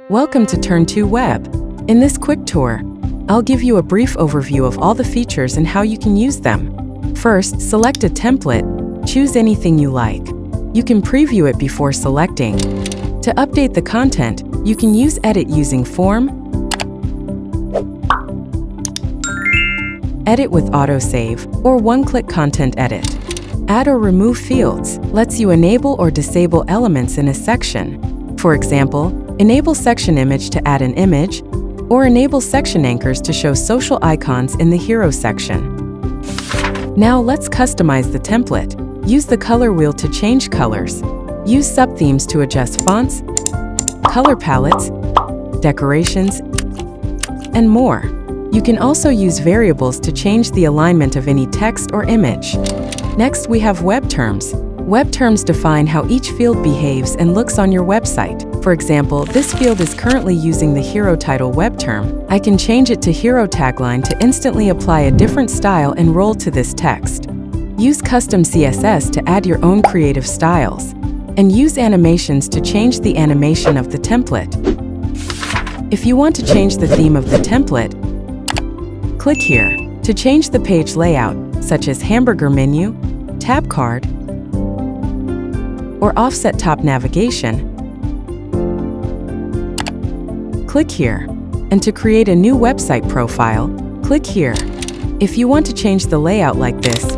Welcome to Turn2Web. In this quick tour, I'll give you a brief overview of all the features and how you can use them. First, select a template. Choose anything you like. You can preview it before selecting. To update the content, you can use Edit using Form, Edit with Autosave, or One-Click Content Edit. Add or remove fields lets you enable or disable elements in a section. For example, enable section image to add an image, or enable section anchors to show social icons in the hero section. Now let's customize the template. Use the color wheel to change colors. Use subthemes to adjust fonts, color palettes, decorations, and more. You can also use variables to change the alignment of any text or image. Next, we have web terms. Web terms define how each field behaves and looks on your website. For example, this field is currently using the hero title web term. I can change it to hero tagline to instantly apply a different style and role to this text. Use custom CSS to add your own creative styles. And use animations to change the animation of the template. If you want to change the theme of the template, click here. To change the page layout, such as hamburger menu, tab card, or offset top navigation, click here. And to create a new website profile, click here. If you want to change the layout like this,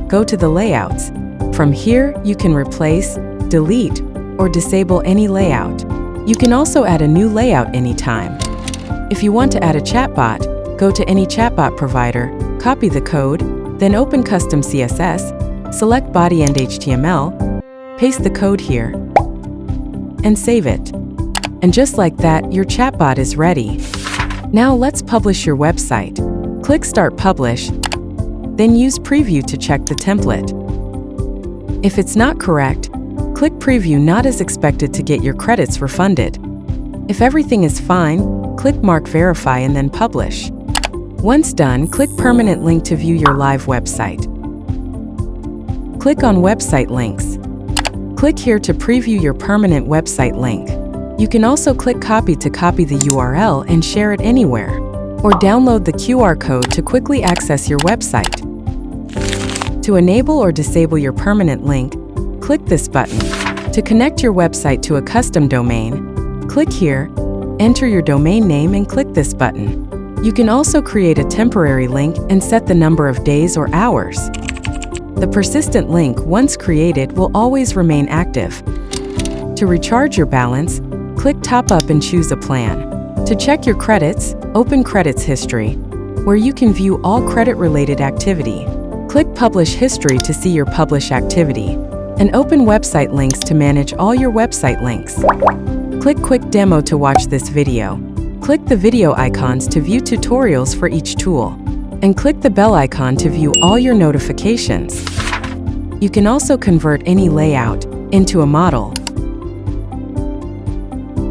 go to the layouts. From here, you can replace, delete, or disable any layout. You can also add a new layout anytime. If you want to add a chatbot, go to any chatbot provider, copy the code, then open Custom CSS, select Body and HTML, paste the code here, and save it. And just like that, your chatbot is ready. Now let's publish your website. Click Start Publish, then use Preview to check the template. If it's not correct, click Preview Not as expected to get your credits refunded. If everything is fine, click Mark Verify and then Publish. Once done, click Permanent Link to view your live website. Click on Website Links. Click here to preview your permanent website link. You can also click Copy to copy the URL and share it anywhere, or download the QR code to quickly access your website. To enable or disable your permanent link, click this button. To connect your website to a custom domain, click here, enter your domain name and click this button. You can also create a temporary link and set the number of days or hours. The persistent link, once created, will always remain active. To recharge your balance, click Top Up and choose a plan. To check your credits, open Credits History, where you can view all credit-related activity. Click Publish History to see your publish activity, and open Website Links to manage all your website links. Click Quick Demo to watch this video. Click the video icons to view tutorials for each tool, and click the bell icon to view all your notifications. You can also convert any layout into a model.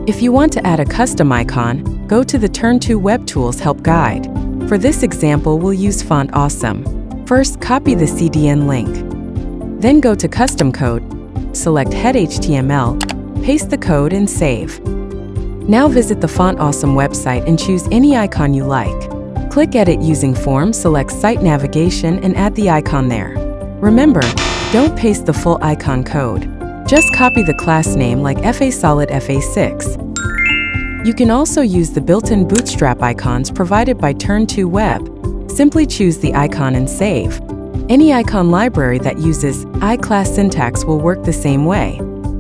If you want to add a custom icon, go to the Turn2Web Tools Help Guide. For this example, we'll use Font Awesome. First, copy the CDN link. Then go to Custom Code, select Head HTML, paste the code and save. Now visit the Font Awesome website and choose any icon you like. Click Edit using Form, select Site Navigation and add the icon there. Remember, don't paste the full icon code. Just copy the class name like FA-Solid FA6. You can also use the built-in Bootstrap icons provided by Turn2Web. Simply choose the icon and save. Any icon library that uses iClass syntax will work the same way.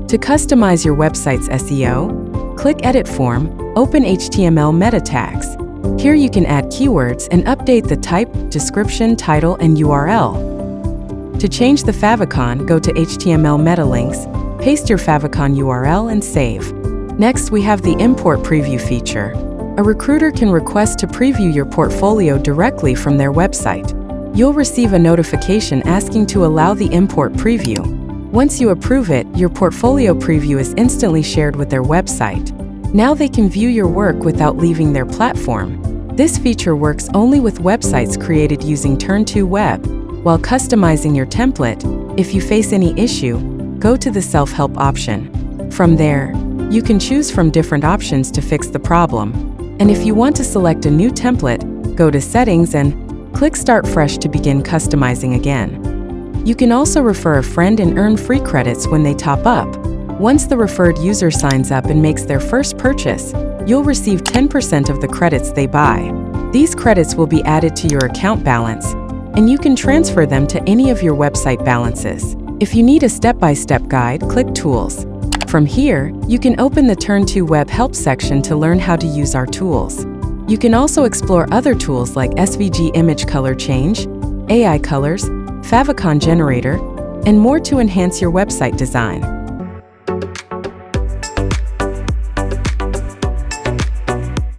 To customize your website's SEO, click Edit Form, open HTML meta tags. Here you can add keywords and update the type, description, title, and URL. To change the favicon, go to HTML meta links, paste your favicon URL and save. Next, we have the Import Preview feature. A recruiter can request to preview your portfolio directly from their website. You'll receive a notification asking to allow the import preview. Once you approve it, your portfolio preview is instantly shared with their website. Now they can view your work without leaving their platform. This feature works only with websites created using Turn2Web. While customizing your template, if you face any issue, go to the Self-Help option. From there, You can choose from different options to fix the problem. And if you want to select a new template, go to Settings and click Start Fresh to begin customizing again. You can also refer a friend and earn free credits when they top up. Once the referred user signs up and makes their first purchase, you'll receive 10% of the credits they buy. These credits will be added to your account balance, and you can transfer them to any of your website balances. If you need a step-by-step guide, click Tools. From here, you can open the Turn2Web Help section to learn how to use our tools. You can also explore other tools like SVG image color change, AI colors, favicon generator, and more to enhance your website design.